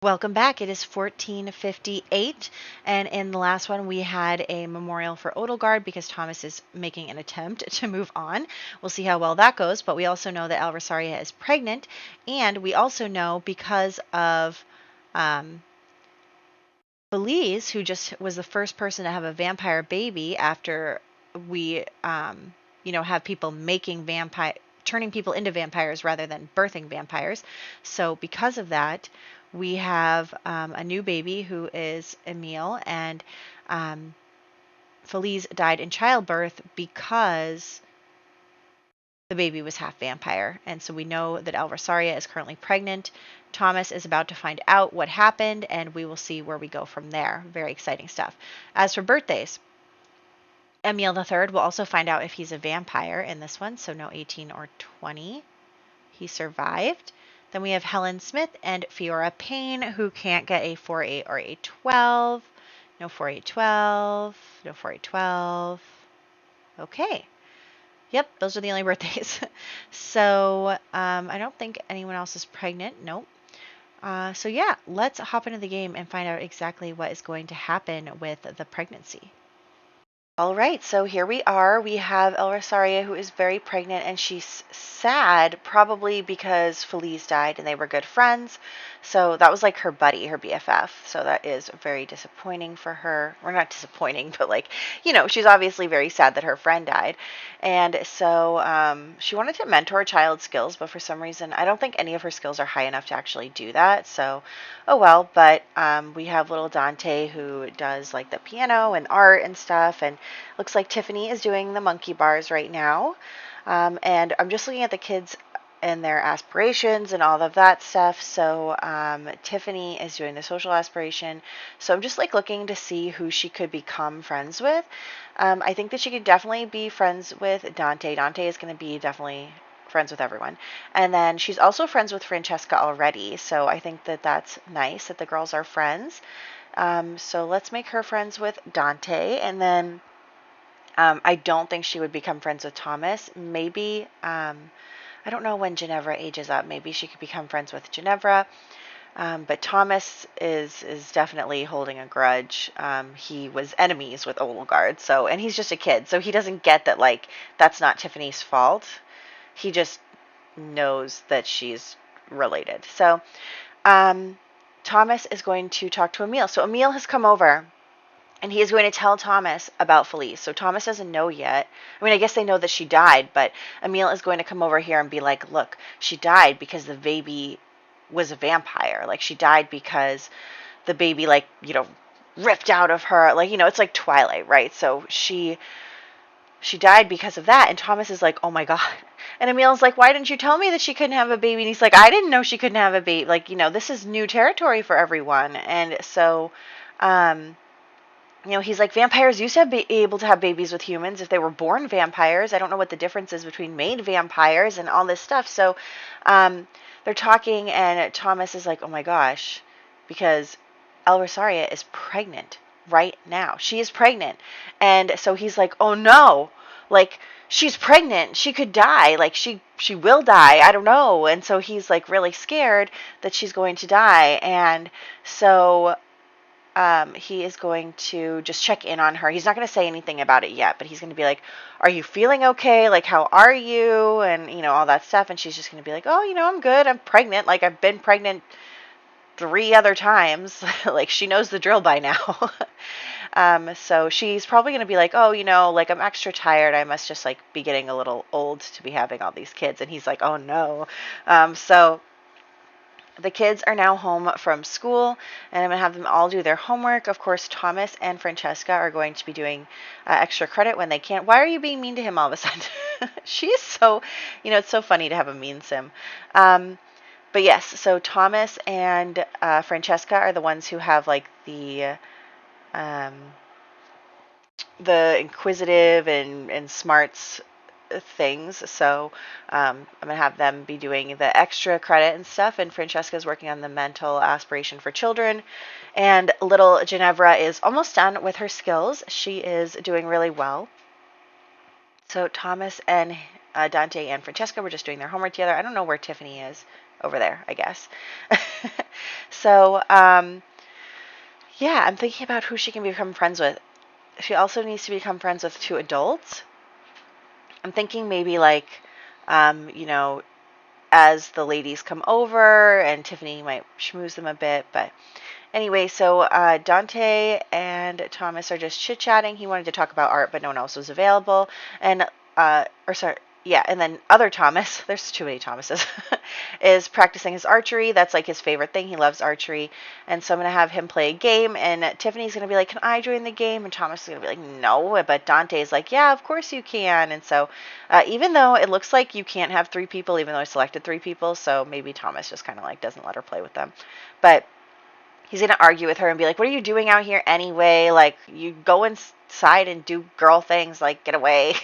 Welcome back. It is 14:58, and in the last one we had a memorial for Odelgard because Thomas is making an attempt to move on. We'll see how well that goes, but we also know that Alversaria is pregnant, and we also know because of Felice, who just was the first person to have a vampire baby after we, have people turning people into vampires rather than birthing vampires. So because of that, we have a new baby who is Emil, and Felice died in childbirth because the baby was half vampire. And so we know that Alversaria is currently pregnant. Thomas is about to find out what happened, and we will see where we go from there. Very exciting stuff. As for birthdays, Emil III will also find out if he's a vampire in this one, so no 18 or 20. He survived. Then we have Helen Smith and Fiora Payne, who can't get a 4-8 or a 12. No 4-8, 12. No 4-8, 12. Okay. Yep, those are the only birthdays. So I don't think anyone else is pregnant. Nope. So yeah, let's hop into the game and find out exactly what is going to happen with the pregnancy. All right, so here we are. We have Alversaria, who is very pregnant, and she's sad, probably because Felice died and they were good friends. So that was like her buddy, her BFF. So that is very disappointing for her. Or not disappointing, but she's obviously very sad that her friend died. And so she wanted to mentor child skills, but for some reason, I don't think any of her skills are high enough to actually do that. So, oh well. But we have little Dante, who does like the piano and art and stuff, and looks like Tiffany is doing the monkey bars right now. And I'm just looking at the kids and their aspirations and all of that stuff. So Tiffany is doing the social aspiration. So I'm just looking to see who she could become friends with. I think that she could definitely be friends with Dante. Dante is going to be definitely friends with everyone. And then she's also friends with Francesca already. So I think that that's nice that the girls are friends. So let's make her friends with Dante. And then I don't think she would become friends with Thomas. Maybe, I don't know when Ginevra ages up. Maybe she could become friends with Ginevra. But Thomas is definitely holding a grudge. He was enemies with Odelgard, and he's just a kid, so he doesn't get that, that's not Tiffany's fault. He just knows that she's related. So, Thomas is going to talk to Emil. So Emil has come over, and he is going to tell Thomas about Felice. So Thomas doesn't know yet. I mean, I guess they know that she died, but Emil is going to come over here and be like, look, she died because the baby was a vampire. She died because the baby, ripped out of her. It's like Twilight, right? So she died because of that. And Thomas is like, oh my God. And Emil's like, why didn't you tell me that she couldn't have a baby? And he's like, I didn't know she couldn't have a baby. This is new territory for everyone. And so, he's like, vampires used to be able to have babies with humans if they were born vampires. I don't know what the difference is between made vampires and all this stuff. So they're talking, and Thomas is like, oh my gosh, because Alversaria is pregnant right now. She is pregnant. And so he's like, oh no, she's pregnant. She could die. She will die. I don't know. And so he's really scared that she's going to die. And so he is going to just check in on her. He's not going to say anything about it yet, but he's going to be like, are you feeling okay? How are you? And, all that stuff. And she's just going to be like, oh, I'm good. I'm pregnant. I've been pregnant 3 other times. She knows the drill by now. So she's probably going to be like, oh, I'm extra tired. I must just, be getting a little old to be having all these kids. And he's like, oh, no. So the kids are now home from school, and I'm going to have them all do their homework. Of course, Thomas and Francesca are going to be doing extra credit when they can. Why are you being mean to him all of a sudden? She is so, it's so funny to have a mean sim. But yes, so Thomas and Francesca are the ones who have the inquisitive and smarts things. So I'm going to have them be doing the extra credit and stuff, and Francesca's working on the mental aspiration for children. And little Ginevra is almost done with her skills. She is doing really well. So Thomas and Dante and Francesca were just doing their homework together. I don't know where Tiffany is. over there, I guess. So, yeah, I'm thinking about who she can become friends with. She also needs to become friends with 2 adults. I'm thinking maybe like, you know, as the ladies come over, and Tiffany might schmooze them a bit, but anyway, so Dante and Thomas are just chit-chatting. He wanted to talk about art, but no one else was available. And, and then other Thomas, there's too many Thomases, is practicing his archery. That's like his favorite thing. He loves archery. And so I'm going to have him play a game, and Tiffany's going to be like, can I join the game? And Thomas is going to be like, no. But Dante's like, yeah, of course you can. And so even though it looks like you can't have 3 people, even though I selected 3 people, so maybe Thomas just kind of like doesn't let her play with them. But he's going to argue with her and be like, what are you doing out here anyway? Like, you go inside and do girl things, like, get away.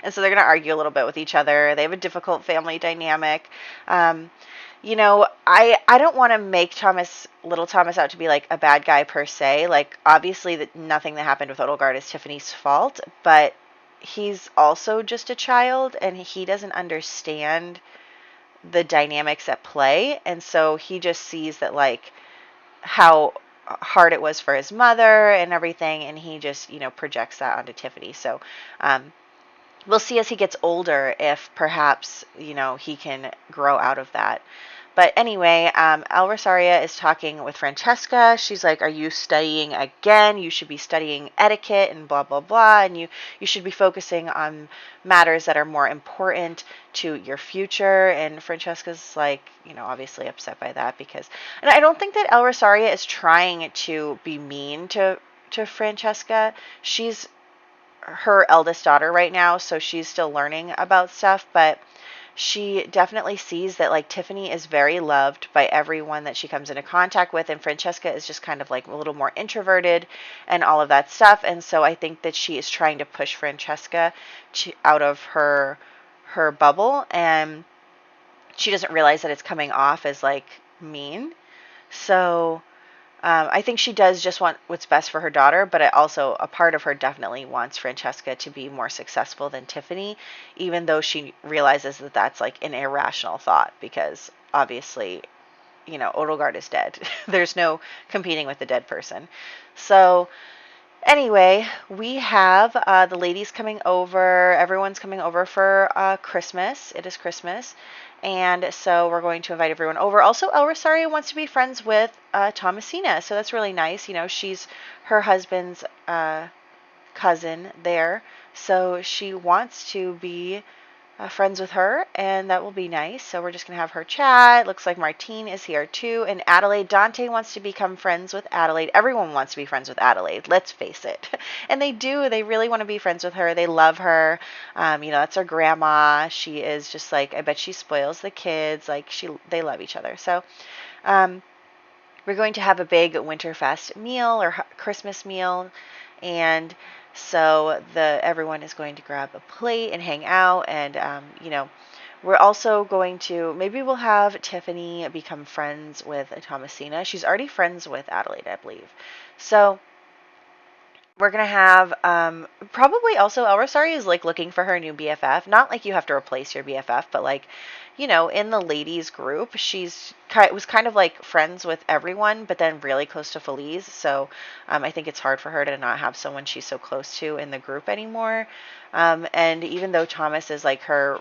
And so they're going to argue a little bit with each other. They have a difficult family dynamic. You know, I don't want to make little Thomas out to be like a bad guy per se. Like, obviously nothing that happened with Odilgard is Tiffany's fault, but he's also just a child, and he doesn't understand the dynamics at play. And so he just sees that, like, how hard it was for his mother and everything, and he just, you know, projects that onto Tiffany. So we'll see as he gets older if perhaps, you know, he can grow out of that. But anyway, El Rosaria is talking with Francesca. She's like, are you studying again? You should be studying etiquette and blah, blah, blah. And you should be focusing on matters that are more important to your future. And Francesca's like, you know, obviously upset by that because, and I don't think that El Rosaria is trying to be mean to Francesca. She's her eldest daughter right now, so she's still learning about stuff, but she definitely sees that, like, Tiffany is very loved by everyone that she comes into contact with, and Francesca is just kind of like a little more introverted and all of that stuff. And so I think that she is trying to push Francesca out of her bubble, and she doesn't realize that it's coming off as like mean. So I think she does just want what's best for her daughter, but also a part of her definitely wants Francesca to be more successful than Tiffany, even though she realizes that that's like an irrational thought because obviously, you know, Odilgard is dead. There's no competing with the dead person. So anyway, we have the ladies coming over. Everyone's coming over for Christmas. It is Christmas. And so we're going to invite everyone over. Also, El Rosario wants to be friends with Thomasina. So that's really nice. You know, she's her husband's cousin there. So she wants to be friends with her, and that will be nice. So we're just going to have her chat. Looks like Martine is here too. And Adelaide, Dante wants to become friends with Adelaide. Everyone wants to be friends with Adelaide, let's face it. And they do. They really want to be friends with her. They love her. You know, that's her grandma. She is just like, I bet she spoils the kids. Like, they love each other. So we're going to have a big Winterfest meal or Christmas meal, and so everyone is going to grab a plate and hang out, and you know, we're also going to, maybe we'll have Tiffany become friends with Thomasina. She's already friends with Adelaide, I believe. So we're going to have, probably also El Rosario is like looking for her new BFF. Not like you have to replace your BFF, but like, you know, in the ladies group, was kind of like friends with everyone, but then really close to Feliz. So I think it's hard for her to not have someone she's so close to in the group anymore. And even though Thomas is like her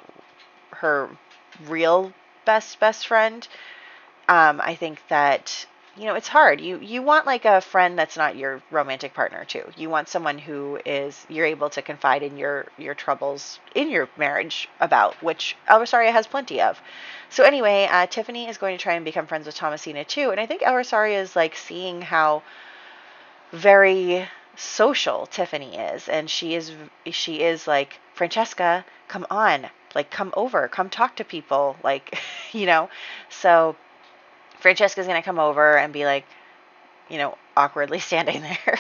real best friend, I think that, you know, it's hard. You want like a friend that's not your romantic partner too. You want someone who you're able to confide in your troubles in your marriage about, which El Rosario has plenty of. So anyway, Tiffany is going to try and become friends with Thomasina too. And I think El Rosario is like seeing how very social Tiffany is. And she is like, Francesca, come on, like, come over, come talk to people. Like, you know, so Francesca's going to come over and be like, you know, awkwardly standing there.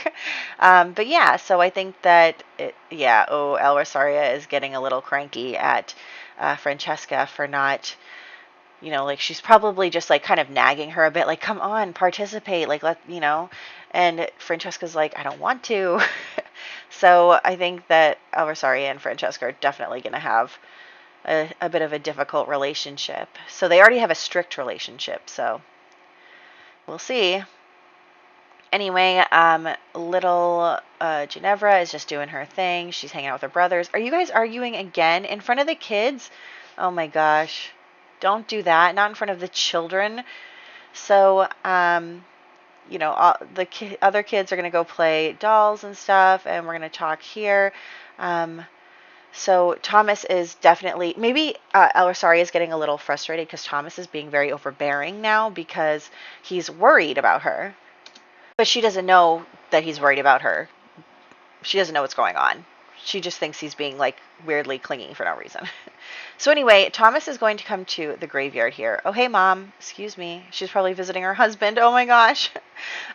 But yeah, so I think that, El Rosaria is getting a little cranky at Francesca for not, you know, like, she's probably just like kind of nagging her a bit, like, come on, participate, like, you know, and Francesca's like, I don't want to. So I think that El Rosaria and Francesca are definitely going to have a bit of a difficult relationship. So they already have a strict relationship, so we'll see. Anyway, little Ginevra is just doing her thing. She's hanging out with her brothers. Are you guys arguing again in front of the kids? Oh my gosh. Don't do that. Not in front of the children. So, you know, the other kids are going to go play dolls and stuff, and we're going to talk here. So Thomas is definitely, maybe El Rosario is getting a little frustrated because Thomas is being very overbearing now because he's worried about her. But she doesn't know that he's worried about her. She doesn't know what's going on. She just thinks he's being like weirdly clingy for no reason. So anyway, Thomas is going to come to the graveyard here. Oh, hey, Mom. Excuse me. She's probably visiting her husband. Oh, my gosh.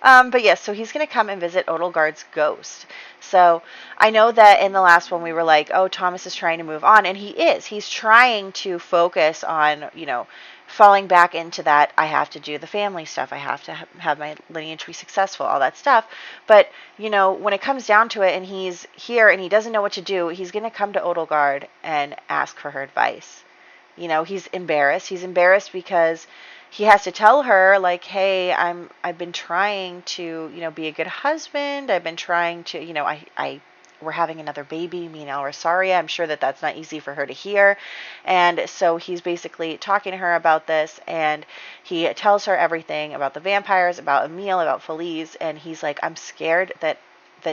But yes, so he's going to come and visit Odelgard's ghost. So I know that in the last one we were like, oh, Thomas is trying to move on. And he is. He's trying to focus on, you know, falling back into that I have to do the family stuff. I have to have my lineage be successful, all that stuff. But, you know, when it comes down to it and he's here and he doesn't know what to do, he's going to come to Odelgard and ask for her advice. You know, he's embarrassed. He's embarrassed because he has to tell her, like, hey, I've been trying to, you know, be a good husband. I've been trying to, you know, we're having another baby, me and El Rosario. I'm sure that that's not easy for her to hear. And so he's basically talking to her about this, and he tells her everything about the vampires, about Emil, about Feliz, and he's like, I'm scared that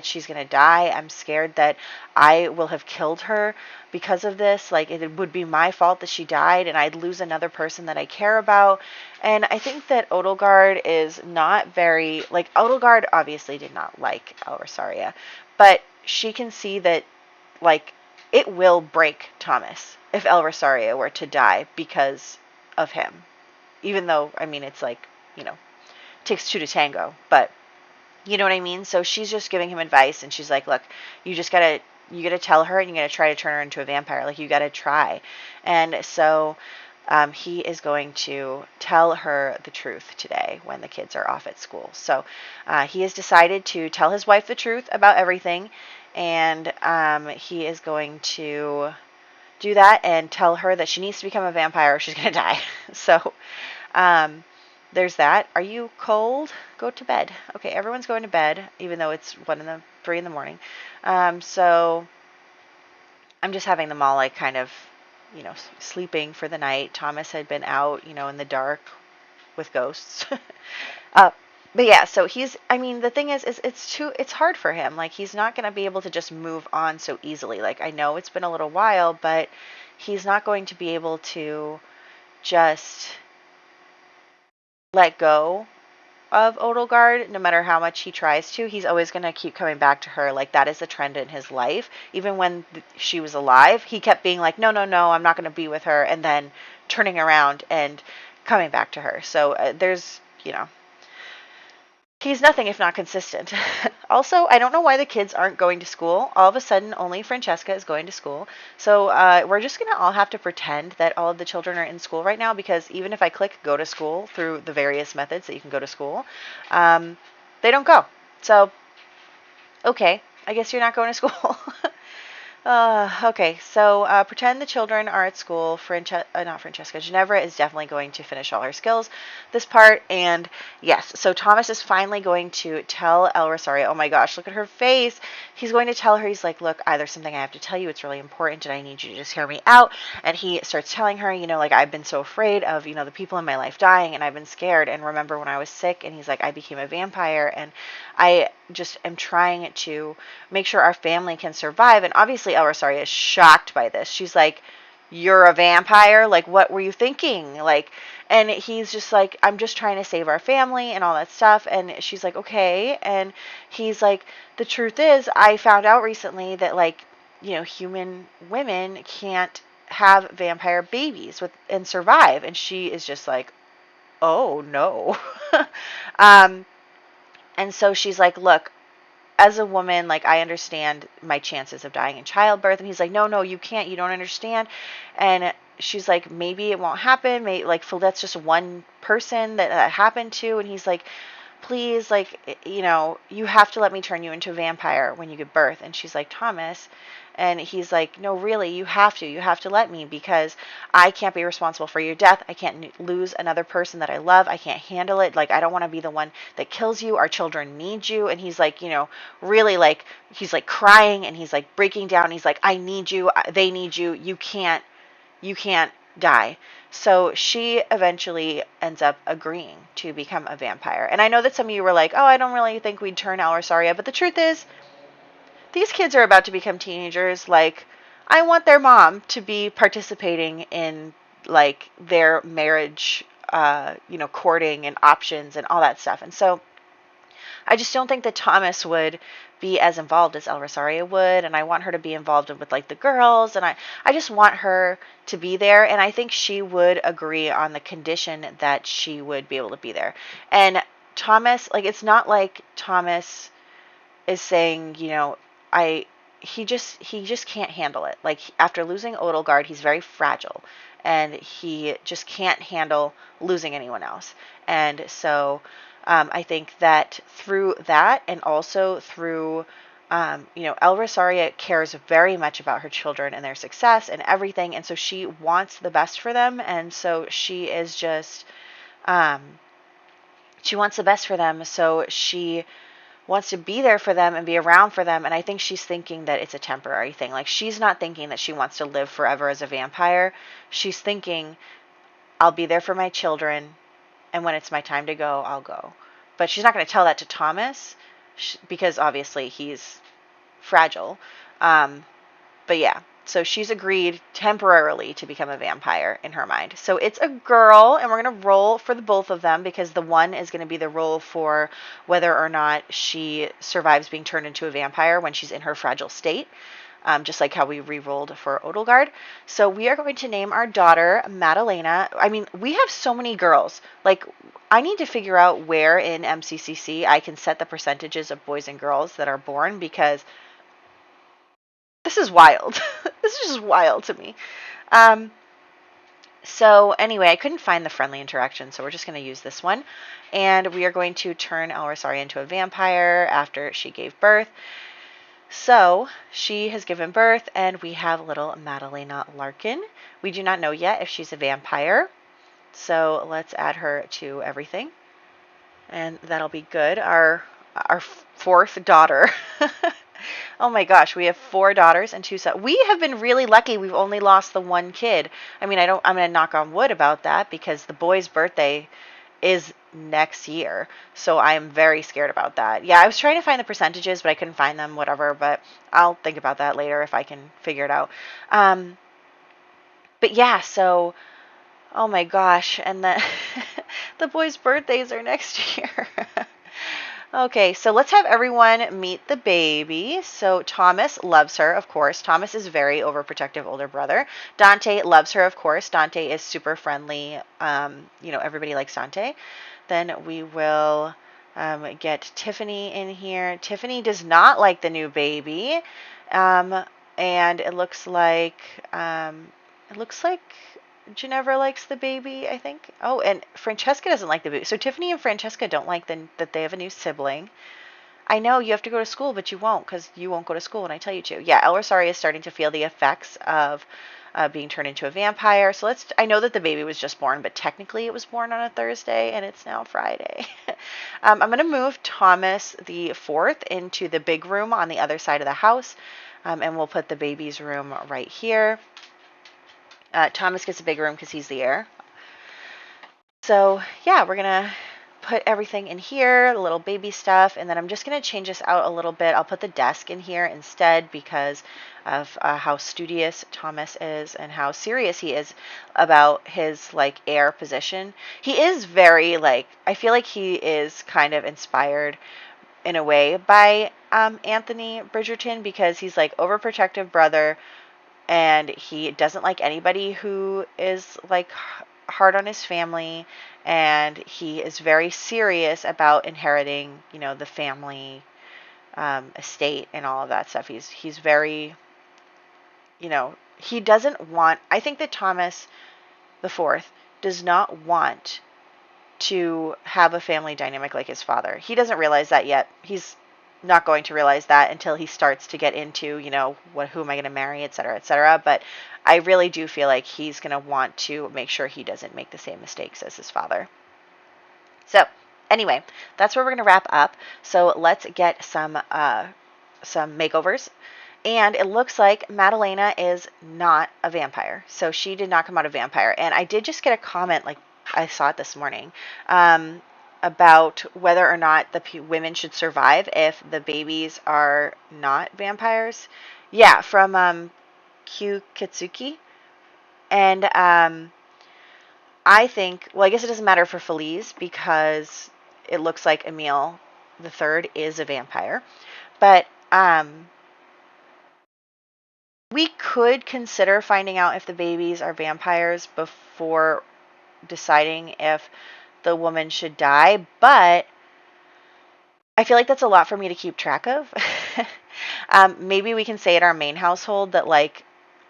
she's going to die. I'm scared that I will have killed her because of this. Like, it would be my fault that she died, and I'd lose another person that I care about. And I think that Odelgard is not very, like, Odelgard obviously did not like El Rosario, but she can see that, like, it will break Thomas if El Rosario were to die because of him. Even though, I mean, it's like, you know, it takes two to tango, but you know what I mean? So she's just giving him advice, and she's like, look, you gotta tell her, and you gotta try to turn her into a vampire. Like, you gotta try. And so he is going to tell her the truth today when the kids are off at school. So he has decided to tell his wife the truth about everything, and he is going to do that and tell her that she needs to become a vampire or she's going to die. So there's that. Are you cold? Go to bed. Okay, everyone's going to bed, even though it's 3 in the morning. So I'm just having them all, like, kind of, you know, sleeping for the night. Thomas had been out, you know, in the dark with ghosts. But yeah, so the thing is it's hard for him. Like, he's not going to be able to just move on so easily. Like, I know it's been a little while, but he's not going to be able to just let go of Odelgard, no matter how much he tries to. He's always going to keep coming back to her. Like, that is a trend in his life. Even when she was alive, he kept being like, no, I'm not going to be with her, and then turning around and coming back to her. So there's, you know, he's nothing if not consistent. Also, I don't know why the kids aren't going to school. All of a sudden, only Francesca is going to school. So we're just going to all have to pretend that all of the children are in school right now, because even if I click go to school through the various methods that you can go to school, they don't go. So, okay, I guess you're not going to school. Okay, so pretend the children are at school. Not Francesca, Ginevra is definitely going to finish all her skills this part. And yes, so Thomas is finally going to tell El Rosario, oh my gosh, look at her face. He's going to tell her, he's like, look, there's something I have to tell you. It's really important, and I need you to just hear me out. And he starts telling her, you know, like, I've been so afraid of, you know, the people in my life dying, and I've been scared. And remember when I was sick? And he's like, I became a vampire, and I just am trying to make sure our family can survive. And obviously El Rosario is shocked by this. She's like, you're a vampire? Like, what were you thinking? Like, and he's just like, I'm just trying to save our family and all that stuff. And she's like, okay. And he's like, the truth is, I found out recently that, like, you know, human women can't have vampire babies and survive. And she is just like, oh no. And so she's like, look, as a woman, like, I understand my chances of dying in childbirth. And he's like, no, you can't. You don't understand. And she's like, maybe it won't happen. Maybe, like, that's just one person that happened to. And he's like, please, like, you have to let me turn you into a vampire when you give birth. And she's like, Thomas. And he's like, no, really, you have to let me, because I can't be responsible for your death. I can't lose another person that I love. I can't handle it. Like, I don't want to be the one that kills you. Our children need you. And he's like, really, like, he's like crying, and he's like breaking down. He's like, I need you. They need you. You can't die. So she eventually ends up agreeing to become a vampire. And I know that some of you were like, oh, I don't really think we'd turn Alrosaria. But the truth is, these kids are about to become teenagers. Like, I want their mom to be participating in, like, their marriage, courting and options and all that stuff. And so I just don't think that Thomas would be as involved as Alrosaria would, and I want her to be involved with, like, the girls, and I just want her to be there, and I think she would agree on the condition that she would be able to be there. And Thomas, like, it's not like Thomas is saying, he just can't handle it. Like, after losing Odelgard, he's very fragile, and he just can't handle losing anyone else. And so I think that through that, and also through, Alrosaria cares very much about her children and their success and everything, and so she wants the best for them, and so she is just, she wants the best for them, so she wants to be there for them and be around for them, and I think she's thinking that it's a temporary thing. Like, she's not thinking that she wants to live forever as a vampire. She's thinking, I'll be there for my children, and when it's my time to go, I'll go. But she's not going to tell that to Thomas, because obviously he's fragile. But yeah, so she's agreed temporarily to become a vampire in her mind. So it's a girl, and we're going to roll for the both of them, because the one is going to be the roll for whether or not she survives being turned into a vampire when she's in her fragile state. Just like how we re-rolled for Odelgard. So we are going to name our daughter Madalena. I mean, we have so many girls. Like, I need to figure out where in MCCC I can set the percentages of boys and girls that are born, because this is wild. This is just wild to me. So anyway, I couldn't find the friendly interaction, so we're just going to use this one. And we are going to turn Alrosaria into a vampire after she gave birth. So she has given birth, and we have little Madalena Larkin. We do not know yet if she's a vampire, so let's add her to everything, and that'll be good. Our fourth daughter. Oh my gosh, we have 4 daughters and 2 sons. We have been really lucky. We've only lost the one kid. I mean, I'm going to knock on wood about that, because the boy's birthday is next year. So I'm very scared about that. Yeah, I was trying to find the percentages, but I couldn't find them, whatever. But I'll think about that later if I can figure it out. But yeah, so, oh my gosh. And the, the boys' birthdays are next year. Okay, so let's have everyone meet the baby. So Thomas loves her, of course. Thomas is very overprotective older brother. Dante loves her, of course. Dante is super friendly. Everybody likes Dante. Then we will get Tiffany in here. Tiffany does not like the new baby. And it looks like Ginevra likes the baby, I think. Oh, and Francesca doesn't like the baby. So Tiffany and Francesca don't like that they have a new sibling. I know you have to go to school, but you won't, because you won't go to school when I tell you to. Yeah, Alrosaria is starting to feel the effects of being turned into a vampire. So I know that the baby was just born, but technically it was born on a Thursday, and it's now Friday. I'm going to move Thomas the 4th into the big room on the other side of the house, and we'll put the baby's room right here. Thomas gets a big room because he's the heir. So yeah, we're going to put everything in here, the little baby stuff, and then I'm just going to change this out a little bit. I'll put the desk in here instead, because of how studious Thomas is and how serious he is about his, like, heir position. He is very, like, I feel like he is kind of inspired in a way by Anthony Bridgerton, because he's like overprotective brother, and he doesn't like anybody who is, like, hard on his family, and he is very serious about inheriting, the family estate and all of that stuff. He's very, he doesn't want, I think that Thomas the 4th does not want to have a family dynamic like his father. He doesn't realize that yet. He's not going to realize that until he starts to get into, who am I going to marry, et cetera, et cetera. But I really do feel like he's going to want to make sure he doesn't make the same mistakes as his father. So anyway, that's where we're going to wrap up. So let's get some makeovers. And it looks like Madalena is not a vampire. So she did not come out a vampire. And I did just get a comment, like I saw it this morning, about whether or not the women should survive if the babies are not vampires. Yeah, from Q Kitsuki. And I think, well, I guess it doesn't matter for Feliz because it looks like Emil the third is a vampire. But we could consider finding out if the babies are vampires before deciding if the woman should die, but I feel like that's a lot for me to keep track of. Maybe we can say at our main household that, like,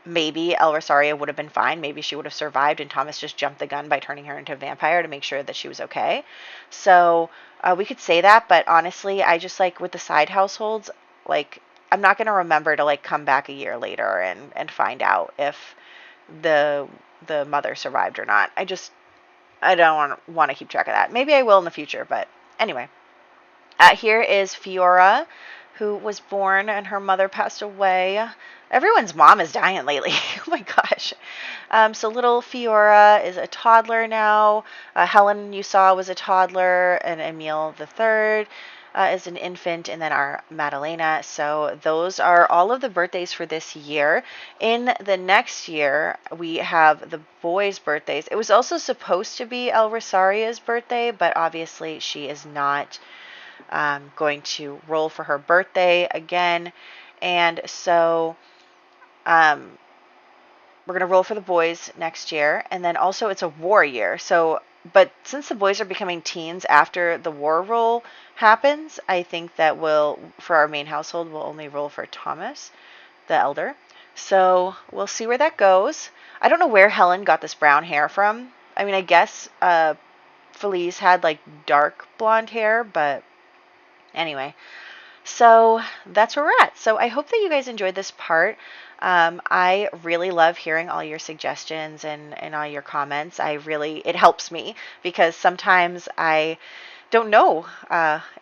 maybe El Rosario would have been fine. Maybe she would have survived, and Thomas just jumped the gun by turning her into a vampire to make sure that she was okay. So we could say that, but honestly, I just, like, with the side households, like, I'm not going to remember to, like, come back a year later and find out if the mother survived or not. I don't want to keep track of that. Maybe I will in the future, but anyway. Here is Fiora, who was born and her mother passed away. Everyone's mom is dying lately. Oh my gosh. So little Fiora is a toddler now. Helen, you saw, was a toddler, and Emil the third is an infant, and then our Madalena. So those are all of the birthdays for this year. In the next year, we have the boys' birthdays. It was also supposed to be El Rosaria's birthday, but obviously she is not going to roll for her birthday again. And so we're going to roll for the boys next year. And then also it's a war year. So, but since the boys are becoming teens after the war roll happens, I think that for our main household, we'll only roll for Thomas, the elder. So we'll see where that goes. I don't know where Helen got this brown hair from. I mean, I guess Feliz had like dark blonde hair, but anyway, so that's where we're at. So I hope that you guys enjoyed this part. I really love hearing all your suggestions and all your comments. It helps me because sometimes I don't know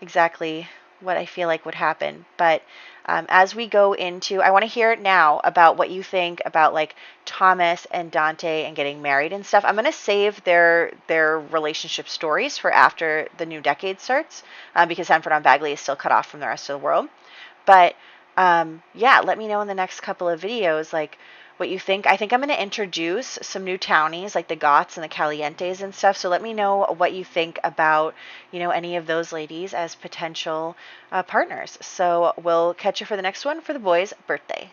exactly what I feel like would happen. But as we go into, I want to hear now about what you think about like Thomas and Dante and getting married and stuff. I'm going to save their relationship stories for after the new decade starts because Hanford on Bagley is still cut off from the rest of the world. But yeah, let me know in the next couple of videos like what you think. I think I'm going to introduce some new townies like the Goths and the Calientes and stuff. So let me know what you think about, any of those ladies as potential partners. So we'll catch you for the next one for the boys' birthday.